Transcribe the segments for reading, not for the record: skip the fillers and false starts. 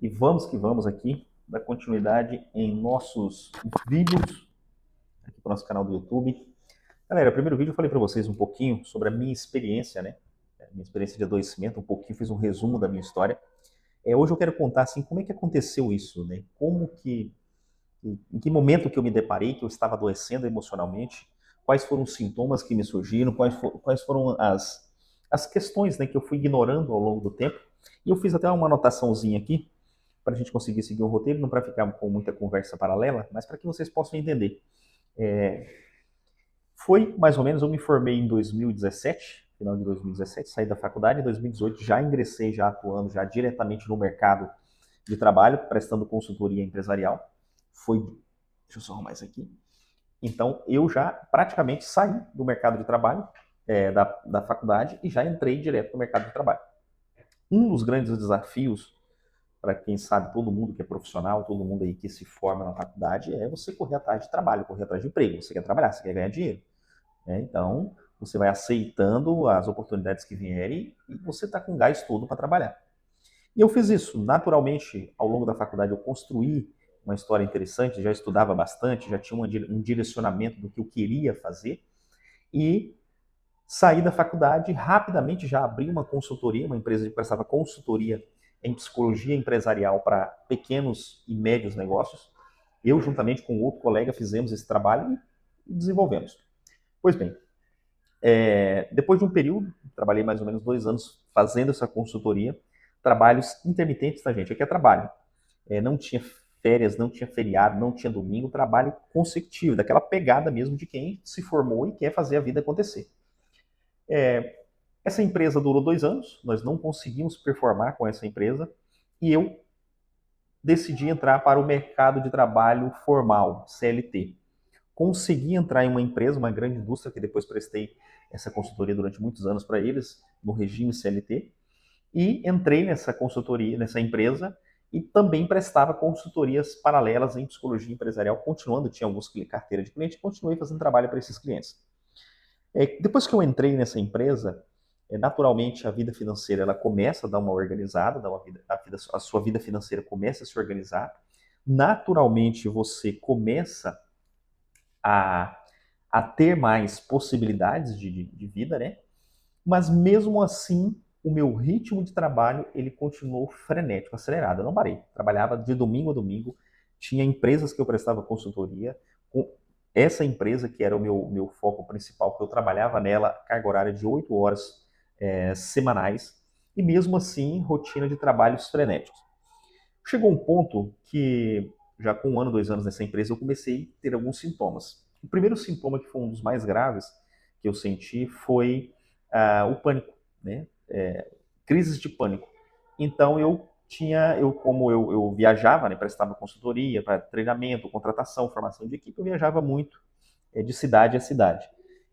E vamos que vamos aqui, dar continuidade em nossos vídeos aqui para o nosso canal do YouTube. Galera, o primeiro vídeo eu falei para vocês um pouquinho sobre a minha experiência, né? Minha experiência de adoecimento, um pouquinho, fiz um resumo da minha história. Hoje eu quero contar assim como é que aconteceu isso, né? Em que momento que eu me deparei que eu estava adoecendo emocionalmente, quais foram os sintomas que me surgiram, quais foram as questões, né, que eu fui ignorando ao longo do tempo. E eu fiz até uma anotaçãozinha aqui para a gente conseguir seguir o roteiro, não para ficar com muita conversa paralela, mas para que vocês possam entender. É, Foi mais ou menos, eu me formei em 2017, final de 2017, saí da faculdade, em 2018 já ingressei, já atuando já diretamente no mercado de trabalho, prestando consultoria empresarial. Foi, deixa eu só arrumar isso aqui. Então, eu já praticamente saí do mercado de trabalho, da faculdade, e já entrei direto no mercado de trabalho. Um dos grandes desafios para quem sabe, todo mundo que é profissional, todo mundo aí que se forma na faculdade, é você correr atrás de trabalho, correr atrás de emprego. Você quer trabalhar, você quer ganhar dinheiro. Então, você vai aceitando as oportunidades que vierem e você está com gás todo para trabalhar. E eu fiz isso. Naturalmente, ao longo da faculdade, eu construí uma história interessante, já estudava bastante, já tinha um direcionamento do que eu queria fazer. E saí da faculdade, rapidamente já abri uma consultoria, uma empresa que prestava consultoria em psicologia empresarial para pequenos e médios negócios. Eu, juntamente com outro colega, fizemos esse trabalho e desenvolvemos. Pois bem, depois de um período, trabalhei mais ou menos 2 anos fazendo essa consultoria, trabalhos intermitentes, tá, gente? Aqui é trabalho. Não tinha férias, não tinha feriado, não tinha domingo, trabalho consecutivo, daquela pegada mesmo de quem se formou e quer fazer a vida acontecer. Essa empresa durou 2 anos, nós não conseguimos performar com essa empresa e eu decidi entrar para o mercado de trabalho formal, CLT. Consegui entrar em uma empresa, uma grande indústria, que depois prestei essa consultoria durante muitos anos para eles, no regime CLT, e entrei nessa consultoria, nessa empresa, e também prestava consultorias paralelas em psicologia empresarial, continuando, tinha alguns carteira de cliente, continuei fazendo trabalho para esses clientes. Depois que eu entrei nessa empresa, naturalmente a vida financeira ela começa a dar uma organizada, a sua vida financeira começa a se organizar. Naturalmente você começa a, a ter mais possibilidades de vida, né? Mas mesmo assim, o meu ritmo de trabalho ele continuou frenético, acelerado. Eu não parei. Trabalhava de domingo a domingo. Tinha empresas que eu prestava consultoria. Com essa empresa, que era o meu foco principal, que eu trabalhava nela, carga horária de 8 horas semanais. E mesmo assim, rotina de trabalhos frenéticos. Chegou um ponto que, já com 1 ano, 2 anos nessa empresa, eu comecei a ter alguns sintomas. O primeiro sintoma, que foi um dos mais graves que eu senti, foi o pânico, né? Crises de pânico. Então como eu viajava, né, prestava consultoria para treinamento, contratação, formação de equipe, eu viajava muito de cidade a cidade.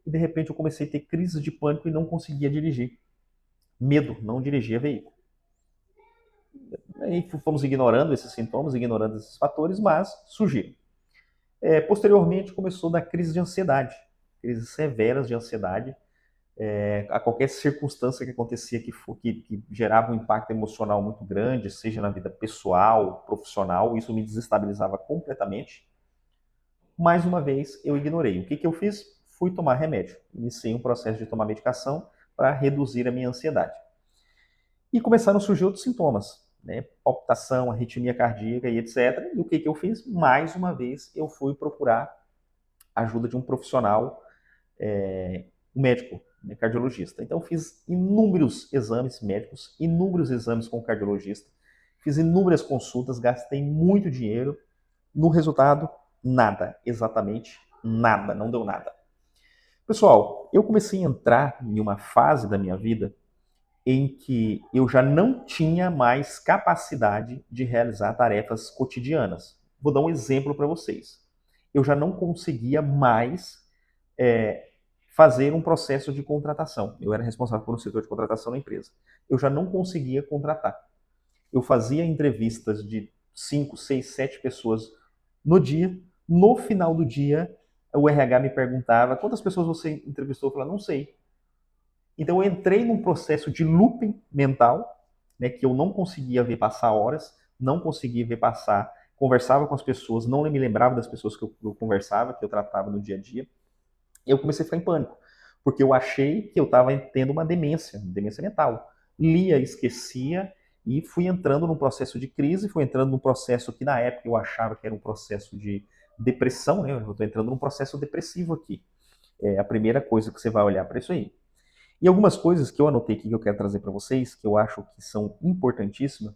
E de repente eu comecei a ter crises de pânico e não conseguia dirigir. Medo, não dirigia veículo. Aí fomos ignorando esses sintomas, ignorando esses fatores, mas surgiram. Posteriormente começou a dar crise de ansiedade, crises severas de ansiedade, a qualquer circunstância que acontecia que gerava um impacto emocional muito grande, seja na vida pessoal, profissional, isso me desestabilizava completamente. Mais uma vez, eu ignorei. O que eu fiz? Fui tomar remédio. Iniciei um processo de tomar medicação para reduzir a minha ansiedade. E começaram a surgir outros sintomas, né? Palpitação, arritmia cardíaca e etc. E o que eu fiz? Mais uma vez, eu fui procurar a ajuda de um profissional, um médico, né, cardiologista. Então, fiz inúmeros exames médicos, inúmeros exames com o cardiologista, fiz inúmeras consultas, gastei muito dinheiro. No resultado, nada, exatamente nada, não deu nada. Pessoal, eu comecei a entrar em uma fase da minha vida em que eu já não tinha mais capacidade de realizar tarefas cotidianas. Vou dar um exemplo para vocês. Eu já não conseguia mais é, fazer um processo de contratação. Eu era responsável por um setor de contratação na empresa. Eu já não conseguia contratar. Eu fazia entrevistas de 5, 6, 7 pessoas no dia. No final do dia, o RH me perguntava quantas pessoas você entrevistou. Eu falava, não sei. Então eu entrei num processo de looping mental, né, que eu não conseguia ver passar horas, não conseguia ver passar, conversava com as pessoas, não me lembrava das pessoas que eu conversava, que eu tratava no dia a dia. Eu comecei a ficar em pânico, porque eu achei que eu estava tendo uma demência mental. Lia, esquecia e fui entrando num processo de crise, fui entrando num processo que na época eu achava que era um processo de depressão, né? Eu estou entrando num processo depressivo aqui. É a primeira coisa que você vai olhar para isso aí. E algumas coisas que eu anotei aqui que eu quero trazer para vocês, que eu acho que são importantíssimas,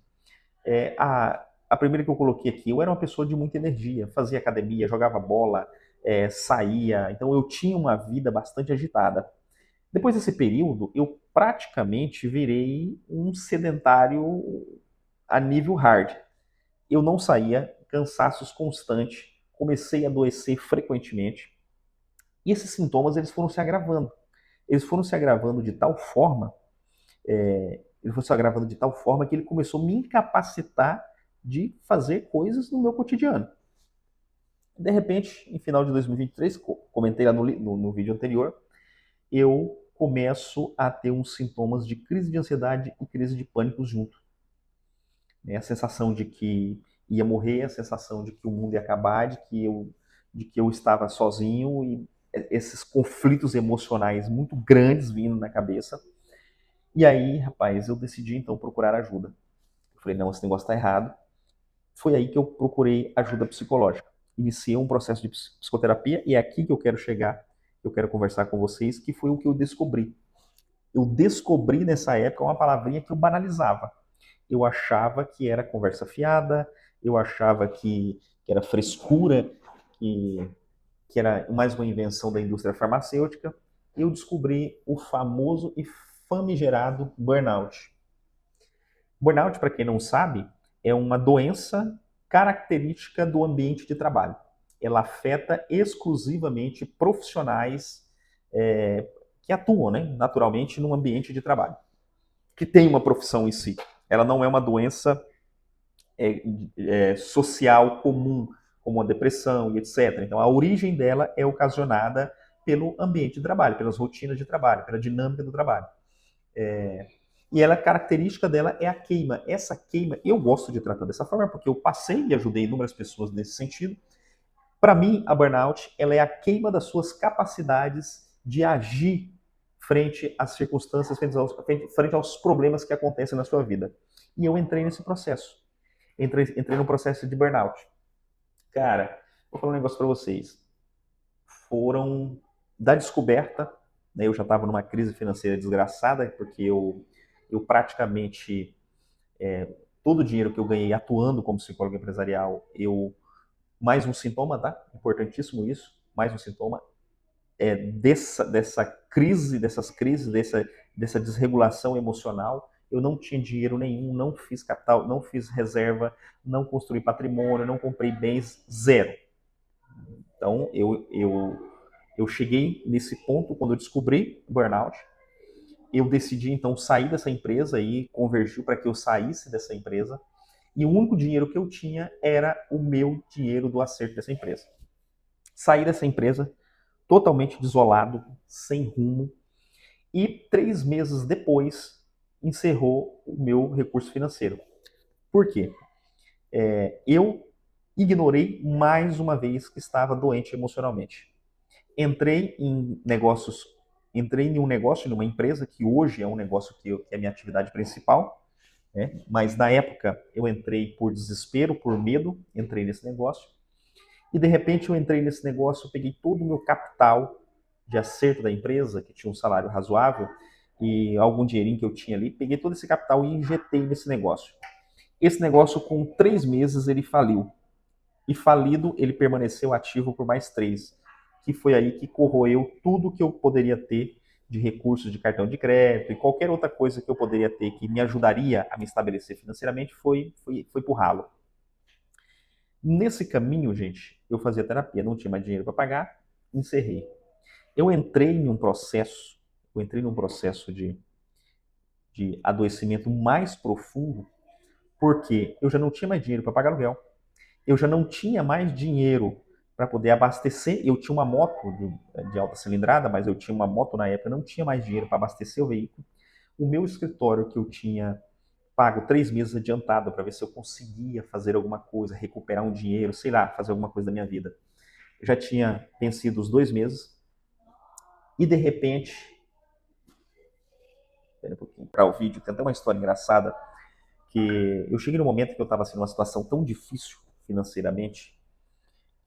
a primeira que eu coloquei aqui, eu era uma pessoa de muita energia, fazia academia, jogava bola, saía, então eu tinha uma vida bastante agitada. Depois desse período, eu praticamente virei um sedentário a nível hard. Eu não saía, cansaços constantes, comecei a adoecer frequentemente, e esses sintomas eles foram se agravando. Eles foram se agravando de tal forma ele foi se agravando de tal forma que ele começou a me incapacitar de fazer coisas no meu cotidiano. De repente, em final de 2023, comentei lá no vídeo anterior, eu começo a ter uns sintomas de crise de ansiedade e crise de pânico junto. A sensação de que ia morrer, a sensação de que o mundo ia acabar, de que eu estava sozinho e esses conflitos emocionais muito grandes vindo na cabeça. E aí, rapaz, eu decidi então procurar ajuda. Eu falei, não, esse negócio está errado. Foi aí que eu procurei ajuda psicológica. Iniciei um processo de psicoterapia e é aqui que eu quero chegar, eu quero conversar com vocês, que foi o que eu descobri. Eu descobri nessa época uma palavrinha que eu banalizava. Eu achava que era conversa fiada, eu achava que era frescura, que era mais uma invenção da indústria farmacêutica. Eu descobri o famoso e famigerado burnout. Burnout, para quem não sabe, é uma doença característica do ambiente de trabalho. Ela afeta exclusivamente profissionais que atuam, né, naturalmente no ambiente de trabalho, que tem uma profissão em si. Ela não é uma doença social comum, como a depressão e etc. Então, a origem dela é ocasionada pelo ambiente de trabalho, pelas rotinas de trabalho, pela dinâmica do trabalho. E ela, a característica dela é a queima. Essa queima, eu gosto de tratar dessa forma, porque eu passei e ajudei inúmeras pessoas nesse sentido. Para mim, a burnout, ela é a queima das suas capacidades de agir frente às circunstâncias, frente aos problemas que acontecem na sua vida. E eu entrei nesse processo. Entrei no processo de burnout. Cara, vou falar um negócio para vocês. Foram da descoberta, né, eu já estava numa crise financeira desgraçada, porque eu praticamente todo o dinheiro que eu ganhei atuando como psicólogo empresarial, mais um sintoma, tá? Importantíssimo isso, mais um sintoma dessa crise, dessa desregulação emocional. Eu não tinha dinheiro nenhum, não fiz capital, não fiz reserva, não construí patrimônio, não comprei bens, zero. Então eu cheguei nesse ponto quando eu descobri o burnout. Eu decidi então sair dessa empresa e convergiu para que eu saísse dessa empresa. E o único dinheiro que eu tinha era o meu dinheiro do acerto dessa empresa. Saí dessa empresa totalmente desolado, sem rumo, e 3 meses depois encerrou o meu recurso financeiro. Por quê? Eu ignorei mais uma vez que estava doente emocionalmente. Entrei em negócios, entrei em um negócio, numa empresa que hoje é um negócio que é a minha atividade principal, né? Mas na época eu entrei por desespero, por medo, entrei nesse negócio. E de repente eu entrei nesse negócio, peguei todo o meu capital de acerto da empresa, que tinha um salário razoável, e algum dinheirinho que eu tinha ali, peguei todo esse capital e injetei nesse negócio. Esse negócio, com 3 meses, ele faliu. E falido, ele permaneceu ativo por mais 3, que foi aí que corroeu tudo que eu poderia ter de recursos de cartão de crédito e qualquer outra coisa que eu poderia ter que me ajudaria a me estabelecer financeiramente, foi pro ralo. Nesse caminho, gente, eu fazia terapia, não tinha mais dinheiro para pagar, encerrei. Eu entrei num processo de adoecimento mais profundo, porque eu já não tinha mais dinheiro para pagar aluguel, eu já não tinha mais dinheiro para poder abastecer. Eu tinha uma moto de alta cilindrada, mas eu tinha uma moto na época, não tinha mais dinheiro para abastecer o veículo. O meu escritório que eu tinha pago 3 meses adiantado para ver se eu conseguia fazer alguma coisa, recuperar um dinheiro, sei lá, fazer alguma coisa da minha vida. Eu já tinha vencido os 2 meses e de repente, espera um pouquinho para o vídeo, tem até uma história engraçada que eu cheguei no momento que eu estava assim, numa situação tão difícil financeiramente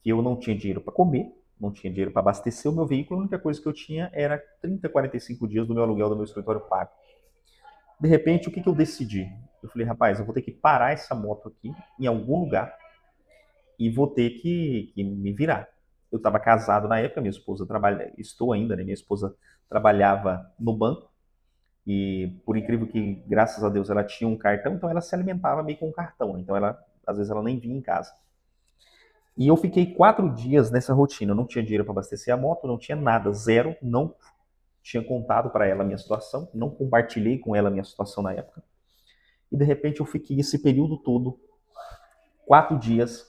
que eu não tinha dinheiro para comer, não tinha dinheiro para abastecer o meu veículo, a única coisa que eu tinha era 30, 45 dias do meu aluguel do meu escritório pago. De repente, o que eu decidi? Eu falei, rapaz, eu vou ter que parar essa moto aqui em algum lugar e vou ter que me virar. Eu estava casado na época, minha esposa trabalha, estou ainda, né? Minha esposa trabalhava no banco e, por incrível que, graças a Deus, ela tinha um cartão, então ela se alimentava meio com um cartão, então ela, às vezes, ela nem vinha em casa. E eu fiquei 4 dias nessa rotina. Eu não tinha dinheiro para abastecer a moto, não tinha nada, zero. Não tinha contado para ela a minha situação, não compartilhei com ela a minha situação na época. E de repente eu fiquei esse período todo, 4 dias,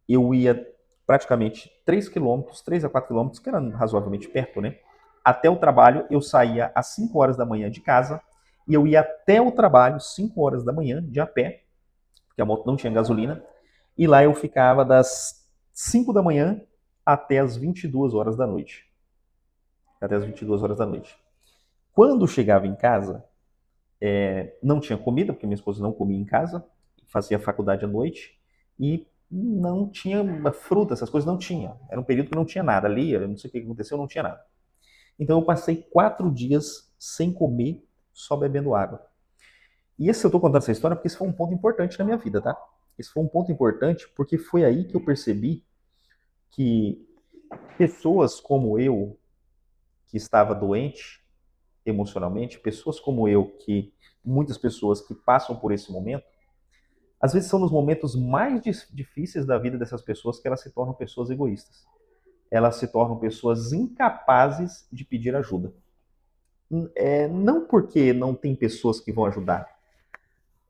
eu ia praticamente 3 quilômetros, 3 a 4 quilômetros, que era razoavelmente perto, né? Até o trabalho, eu saía às 5 horas da manhã de casa e eu ia até o trabalho 5 horas da manhã de a pé, porque a moto não tinha gasolina, e lá eu ficava das 5 da manhã até as 22 horas da noite. Até as 22 horas da noite. Quando chegava em casa, não tinha comida, porque minha esposa não comia em casa, fazia faculdade à noite, e não tinha fruta, essas coisas não tinha. Era um período que não tinha nada. Ali, eu não sei o que aconteceu, não tinha nada. Então eu passei 4 dias sem comer, só bebendo água. E eu estou contando essa história porque esse foi um ponto importante na minha vida, tá? Esse foi um ponto importante porque foi aí que eu percebi que pessoas como eu, que estava doente emocionalmente, pessoas como eu, que muitas pessoas que passam por esse momento, às vezes são nos momentos mais difíceis da vida dessas pessoas que elas se tornam pessoas egoístas. Elas se tornam pessoas incapazes de pedir ajuda. Não porque não tem pessoas que vão ajudar,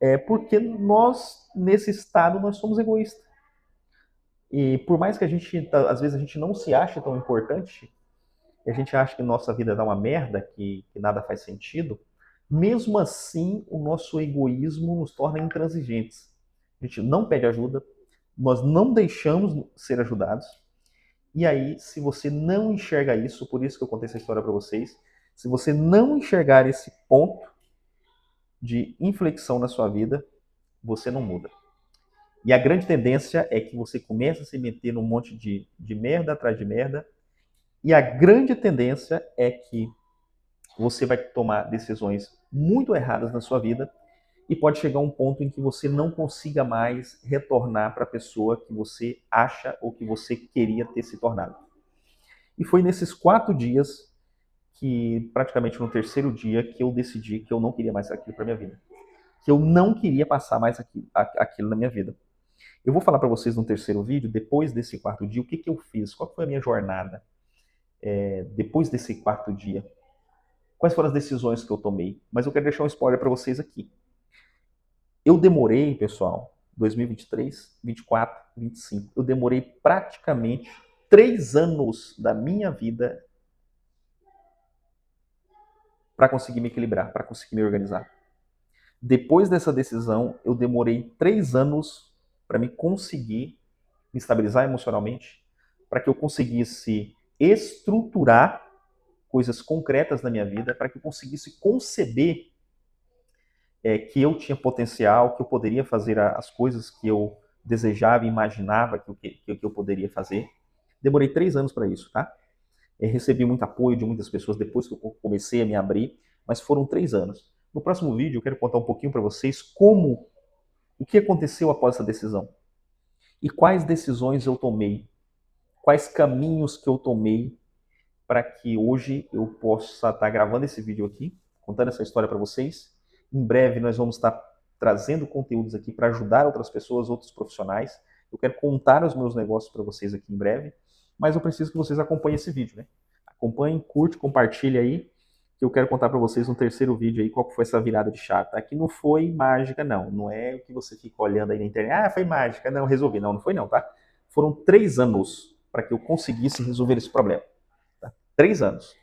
é porque nós, nesse estado, nós somos egoístas. E por mais que a gente, às vezes, a gente não se ache tão importante, a gente acha que nossa vida dá uma merda, que nada faz sentido, mesmo assim o nosso egoísmo nos torna intransigentes. A gente não pede ajuda, nós não deixamos ser ajudados, e aí, se você não enxerga isso, por isso que eu contei essa história para vocês, se você não enxergar esse ponto de inflexão na sua vida, você não muda. E a grande tendência é que você comece a se meter num monte de merda atrás de merda, e a grande tendência é que você vai tomar decisões muito erradas na sua vida e pode chegar a um ponto em que você não consiga mais retornar para a pessoa que você acha ou que você queria ter se tornado. E foi nesses 4 dias que, praticamente no terceiro dia, que eu decidi que eu não queria mais aquilo para minha vida. Que eu não queria passar mais aquilo na minha vida. Eu vou falar para vocês no terceiro vídeo, depois desse 4º dia, o que eu fiz, qual foi a minha jornada depois desse 4º dia. Quais foram as decisões que eu tomei? Mas eu quero deixar um spoiler para vocês aqui. Eu demorei, pessoal, 2023, 24, 25, eu demorei praticamente 3 anos da minha vida para conseguir me equilibrar, para conseguir me organizar. Depois dessa decisão, eu demorei 3 anos para me conseguir me estabilizar emocionalmente, para que eu conseguisse estruturar coisas concretas na minha vida, para que eu conseguisse conceber que eu tinha potencial, que eu poderia fazer as coisas que eu desejava e imaginava que eu poderia fazer. Demorei 3 anos para isso, tá? Recebi muito apoio de muitas pessoas depois que eu comecei a me abrir, mas foram 3 anos. No próximo vídeo eu quero contar um pouquinho para vocês o que aconteceu após essa decisão e quais decisões eu tomei, quais caminhos que eu tomei para que hoje eu possa estar gravando esse vídeo aqui, contando essa história para vocês. Em breve nós vamos estar trazendo conteúdos aqui para ajudar outras pessoas, outros profissionais. Eu quero contar os meus negócios para vocês aqui em breve, mas eu preciso que vocês acompanhem esse vídeo, né? Acompanhem, curte, compartilhe aí, que eu quero contar para vocês no terceiro vídeo aí qual foi essa virada de chave. Tá? Que não foi mágica, não. Não é o que você fica olhando aí na internet. Ah, foi mágica. Não, resolvi. Não, não foi não, tá? Foram 3 anos para que eu conseguisse resolver esse problema. Tá? 3 anos.